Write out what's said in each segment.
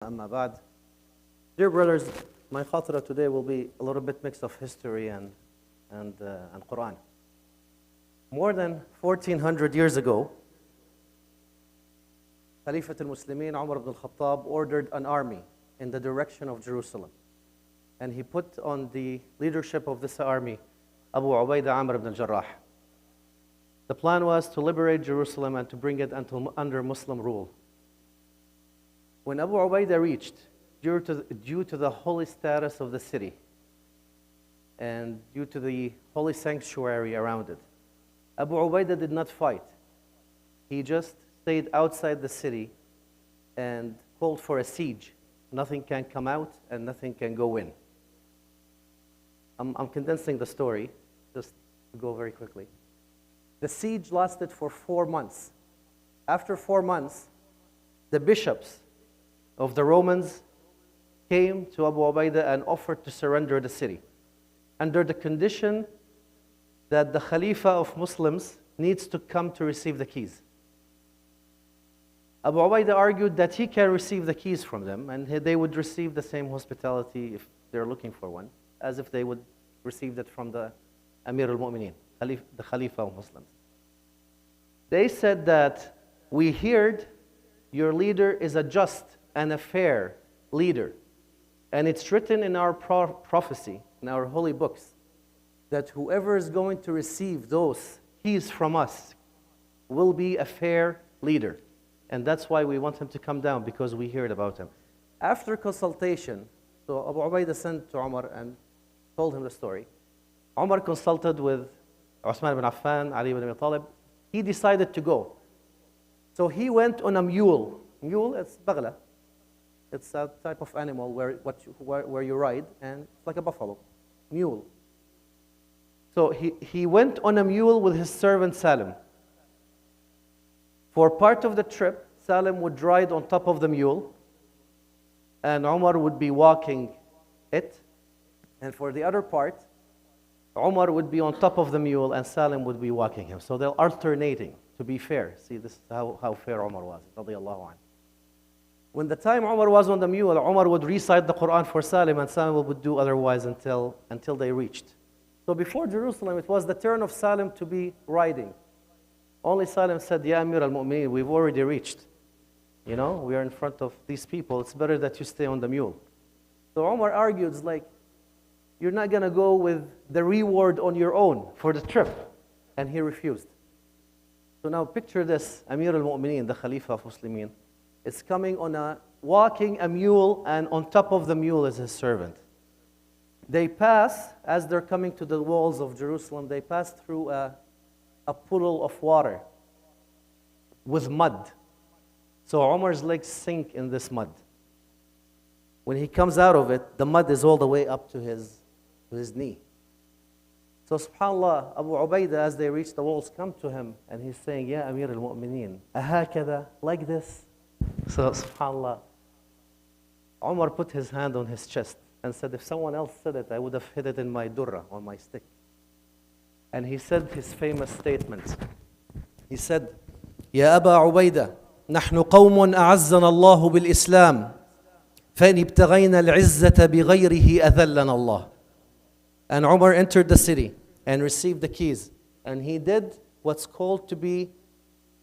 Amma ba'd. Dear brothers, my Khatrah today will be a little bit mix of history and Quran. More than 1400 years ago, Khalifat al-Muslimin Umar ibn al-Khattab ordered an army in the direction of Jerusalem. And he put on the leadership of this army Abu Ubaidah Amr ibn al-Jarrah. The plan was to liberate Jerusalem and to bring it under Muslim rule. When Abu Ubaidah reached, due to the holy status of the city and due to the holy sanctuary around it, Abu Ubaidah did not fight. He just stayed outside the city and called for a siege. Nothing can come out and nothing can go in. I'm condensing the story, just to go very quickly. The siege lasted for 4 months. After 4 months, the bishops of the Romans came to Abu Ubaidah and offered to surrender the city under the condition that the Khalifa of Muslims needs to come to receive the keys. Abu Ubaidah argued that he can receive the keys from them and they would receive the same hospitality if they're looking for one, as if they would receive it from the Amir al-Mu'mineen, the Khalifa of Muslims. They said that we heard your leader is a just and a fair leader. And it's written in our prophecy, in our holy books, that whoever is going to receive those keys from us will be a fair leader. And that's why we want him to come down, because we heard about him. After consultation, so Abu Ubaidah sent to Umar and told him the story. Umar consulted with Uthman ibn Affan, Ali ibn Abi Talib. He decided to go. So he went on a mule. Mule, it's baghla. It's a type of animal where you ride, and it's like a buffalo. Mule. So he went on a mule with his servant Salim. For part of the trip, Salim would ride on top of the mule, and Umar would be walking it. And for the other part, Umar would be on top of the mule, and Salim would be walking him. So they're alternating, to be fair. See, this is how fair Umar was, radiyallahu anhu. When the time Umar was on the mule, Umar would recite the Quran for Salim, and Salim would do otherwise until they reached. So before Jerusalem, it was the turn of Salim to be riding. Only Salim said, Ya Amir al-Mu'mineen, we've already reached. You know, we are in front of these people. It's better that you stay on the mule. So Umar argued, it's like, you're not going to go with the reward on your own for the trip. And he refused. So now picture this, Amir al-Mu'mineen, the Khalifa of Muslimin, is coming on walking a mule, and on top of the mule is his servant. They pass, as they're coming to the walls of Jerusalem, they pass through a pool of water with mud. So Umar's legs sink in this mud. When he comes out of it, the mud is all the way up to his knee. So subhanAllah, Abu Ubaidah, as they reach the walls, come to him, and he's saying, Ya Amir al-Mu'mineen, ahakada, like this? So subhanAllah, Umar put his hand on his chest and said, if someone else said it, I would have hid it in my durra, on my stick. And he said his famous statement. He said, Ya Aba Ubaidah, نحن قوم أعزنا الله بالإسلام فإن ابتغينا العزة بغيره أذلنا الله. And Umar entered the city and received the keys. And he did what's called to be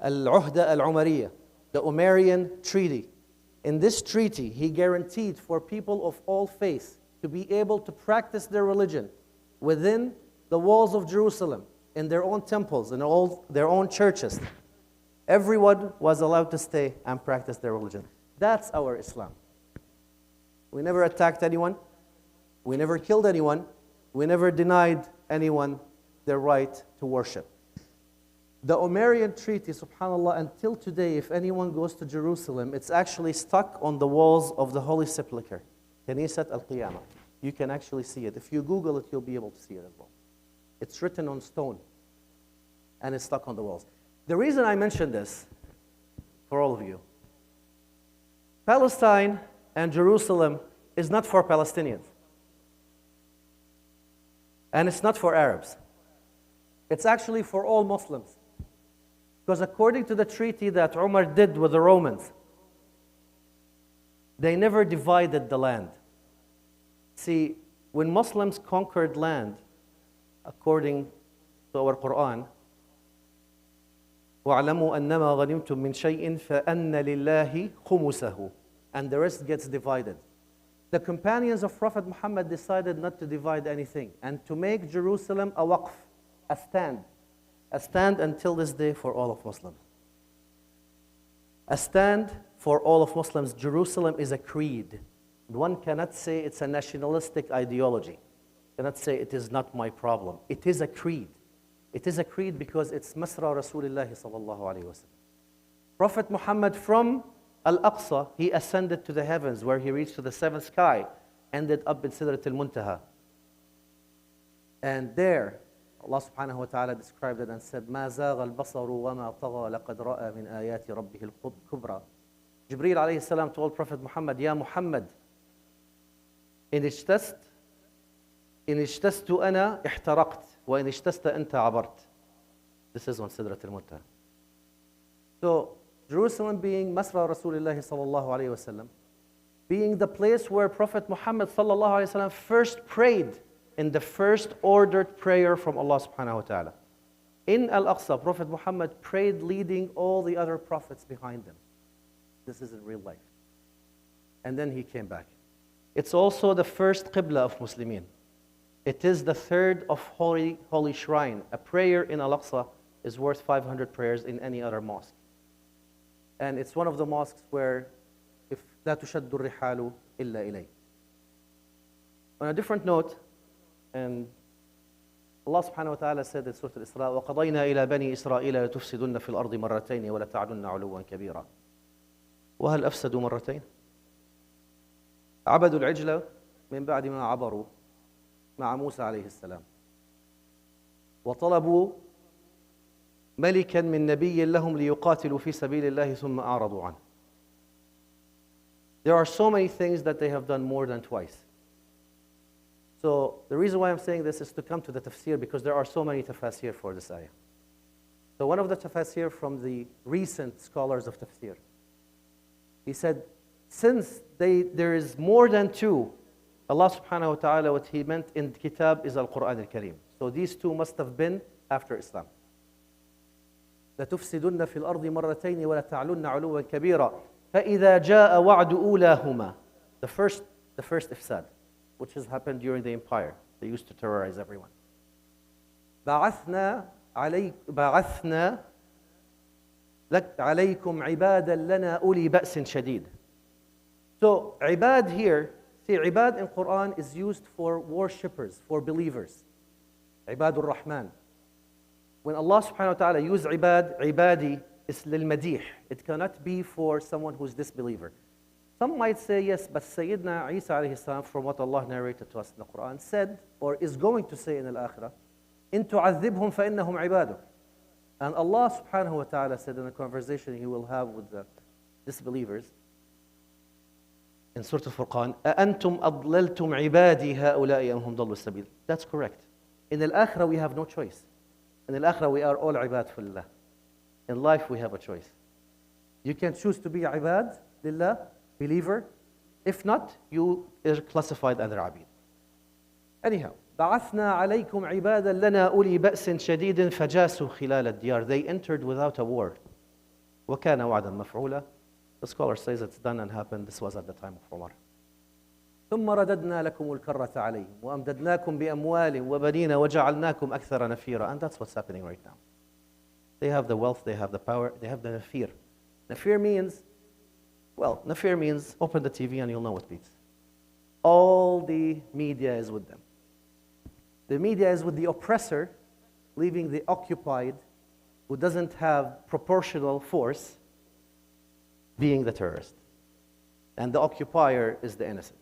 Al-Uhda Al-Umariyah, the Umarian treaty. In this treaty, he guaranteed for people of all faiths to be able to practice their religion within the walls of Jerusalem, in their own temples, in all their own churches. Everyone was allowed to stay and practice their religion. That's our Islam. We never attacked anyone. We never killed anyone. We never denied anyone their right to worship. The Umarian treaty, subhanAllah, until today, if anyone goes to Jerusalem, it's actually stuck on the walls of the Holy Sepulchre, Kanisat al-Qiyamah. You can actually see it. If you Google it, you'll be able to see it as well. It's written on stone, and it's stuck on the walls. The reason I mention this, for all of you, Palestine and Jerusalem is not for Palestinians. And it's not for Arabs. It's actually for all Muslims. Because according to the treaty that Umar did with the Romans, They never divided the land. See, when Muslims conquered land, according to our Quran, وَاعْلَمُوا أَنَّمَا غَنِمْتُم مِّن شَيْءٍ فَأَنَّ لِلَّهِ خُمُسَهُ, and the rest gets divided. The companions of Prophet Muhammad decided not to divide anything and to make Jerusalem a waqf, a stand until this day for all of Muslims. A stand for all of Muslims. Jerusalem is a creed. One cannot say it's a nationalistic ideology. Cannot say it is not my problem. It is a creed. It is a creed because it's Masra Rasulullah sallallahu alayhi wa sallam. Prophet Muhammad from Al-Aqsa, he ascended to the heavens where he reached to the seventh sky, ended up in Sidrat al-Muntaha. And there, Allah subhanahu wa ta'ala described it and said, مَا زَاغَ الْبَصَرُ وَمَا طَغَى لَقَدْ رَأَى مِنْ آيَاتِ رَبِّهِ الْكُبْرى. Jibreel alayhi salam told Prophet Muhammad, Ya Muhammad, إن اجتزت أنا احترقت وإن اجتزت أنت عبرت. This is on Sidrat al-Muntaha. So, Jerusalem being Masra Rasulullah sallallahu alayhi wa sallam, being the place where Prophet Muhammad sallallahu alayhi wa sallam first prayed in the first ordered prayer from Allah subhanahu wa ta'ala. In Al-Aqsa, Prophet Muhammad prayed leading all the other prophets behind him. This is in real life. And then he came back. It's also the first Qibla of Muslimin. It is the third of holy shrine. A prayer in Al-Aqsa is worth 500 prayers in any other mosque. And it's one of the mosques where if لا تشد الرحال إلا إليه. On a different note, and Allah subhanahu wa ta'ala said in Surah Al-Isra, وَقَضَيْنَا إِلَى بَنِي إِسْرَائِيلَ لَتُفْسِدُنَّ فِي الْأَرْضِ مَرَّتَيْنِ وَلَتَعْلُنَّ عُلُوًّا كَبِيرًا. وهل أفسدوا مرتين؟ عبدوا العجل من بعد ما عبروا مع موسى عليه السلام. وطلبوا ملكا من نبي لهم ليقاتلوا في سبيل الله ثم أعرضوا عنه. There are so many things that they have done more than twice. So the reason why I'm saying this is to come to the tafsir because there are so many tafsir for this ayah. So one of the tafsir from the recent scholars of tafsir, he said, since there is more than two, Allah subhanahu wa ta'ala, what he meant in Kitab is Al-Quran al-Kareem. So these two must have been after Islam. لَتُفْسِدُنَّ فِي الْأَرْضِ مَرَّتَيْنِ وَلَتَعْلُنَّ عُلُوًّا كَبِيرًا فَإِذَا جَاءَ وَعْدُ أُولَاهُمَا. The first ifsad, which has happened during the empire. They used to terrorize everyone. بَعَثْنَا عَلَيْكُمْ عِبَادًا لَنَا أُولِي بَأْسٍ شَدِيد. So, ibad here, see, ibad in Quran is used for worshippers, for believers. Ibadur Rahman. When Allah subhanahu wa ta'ala use ibad, ibadi is lil madih. It cannot be for someone who's disbeliever. Some might say yes, but Sayyidina Isa alayhi salam, from what Allah narrated to us in the Quran, said, or is going to say in al-Akhirah, إِن تُعَذِّبْهُمْ فَإِنَّهُمْ عِبَادُكَ. And Allah subhanahu wa ta'ala said in a conversation He will have with the disbelievers, in Surah Al-Furqan, أَأَنْتُمْ أَضْلَلْتُمْ عِبَادِي هَؤُلَاءِ أَمْ هُمْ ضَلُّوا السَّبِيلِ. That's correct. In Al-Akhirah we have no choice. In Al-Akhirah we are all ibad fillah. In life we have a choice. You can choose to be ibad lillah, believer. If not, you are classified under abid. Anyhow, بَعَثْنَا عَلَيْكُمْ عِبَادًا لَنَا أُولِي بَأْسٍ شَدِيدٍ فَجَاسُوا خِلَالَ الدِّيَارِ. They entered without a war. وَكَانَ وَعْدًا مَفْعُولًا. The scholar says it's done and happened. This was at the time of Umar. ثم رددنا لكم الكرة عليهم وأمددناكم بأموال وبنين وجعلناكم أكثر نفيرا. And that's what's happening right now. They have the wealth, they have the power, they have the nafir. Nafir means, open the TV and you'll know what it means. All the media is with them. The media is with the oppressor, leaving the occupied, who doesn't have proportional force, being the terrorist. And the occupier is the innocent.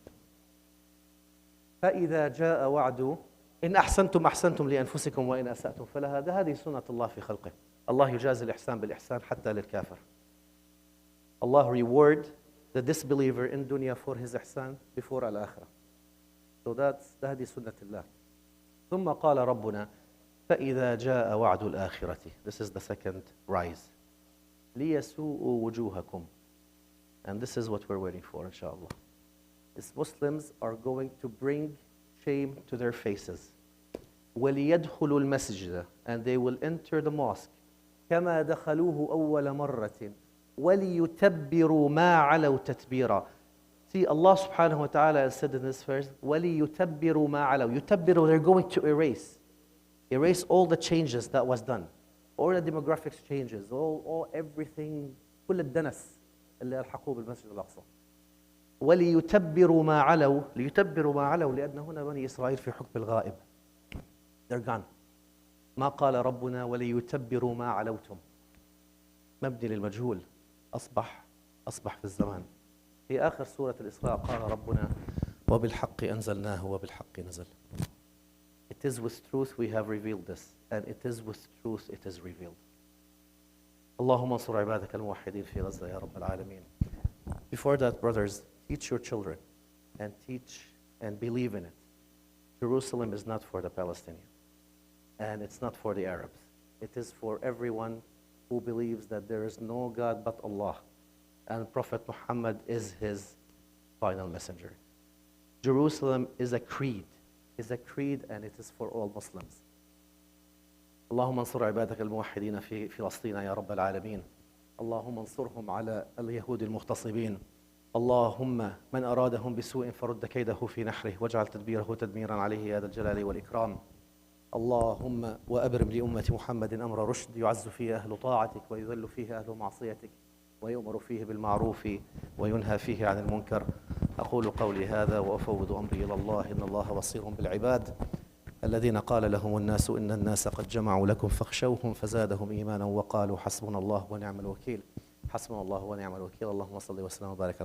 فإذا جاء وعد إن أحسنتم أحسنتم لأنفسكم وإن أسأتم فلها. هذه سنة الله في خلقه. الله يجازي الإحسان بالإحسان حتى للكافر. Allah reward the disbeliever in dunya for his ihsan before al-akhirah. So that's هذه سنة الله. ثم قال ربنا فإذا جاء وعد الآخرة. This is the second rise. ليسوءوا وجوهكم And this is what we're waiting for, inshallah. Is Muslims are going to bring shame to their faces. وَلِيَدْخُلُوا الْمَسْجِدَ, and they will enter the mosque. كَمَا دَخَلُوهُ أَوَّلَ مَرَّةٍ وَلِيُتَبِّرُوا مَا عَلَوْا تَتْبِيرًا. See, Allah subhanahu wa ta'ala has said in this verse, وَلِيُتَبِّرُوا مَا عَلَوْا. Yutabbiru, they're going to erase all the changes that was done, all the demographics changes, all everything, كل الدنس اللي ألحقوه بالمسجد الأقصى. وَلِيُتَبِّرُوا مَا عَلَوْا. ليتبروا ما علوا لأن هنا بني إسرائيل في حكم الغائب. They're gone. ما قال ربنا وليتبروا ما علوتم. مبني للمجهول، أصبح في الزمان. في آخر سورة الإسراء قال ربنا وبالحق أنزلناه وبالحق نزل. It is with truth we have revealed this, and it is with truth it is revealed. اللهم انصر عبادك الموحدين في غزة يا رب العالمين. Before that, brothers, teach your children and teach and believe in it. Jerusalem is not for the Palestinians, and it's not for the Arabs. It is for everyone who believes that there is no God but Allah, and Prophet Muhammad is his final messenger. Jerusalem is a creed, and it is for all Muslims. اللهم انصر عبادك الموحدين في فلسطين يا رب العالمين. اللهم انصرهم على اليهود المغتصبين. اللهم من أرادهم بسوء فرد كيده في نحره واجعل تدبيره تدميرا عليه يا ذا الجلال والإكرام. اللهم وأبرم لأمة محمد أمر رشد يعز فيه أهل طاعتك ويذل فيه أهل معصيتك ويؤمر فيه بالمعروف وينهى فيه عن المنكر. أقول قولي هذا وأفوض أمري إلى الله إن الله بصير بالعباد. الذين قال لهم الناس إن الناس قد جمعوا لكم فاخشوهم فزادهم إيمانا وقالوا حسبنا الله ونعم الوكيل. حسبنا الله ونعم الوكيل. اللهم صل وسلم وبارك على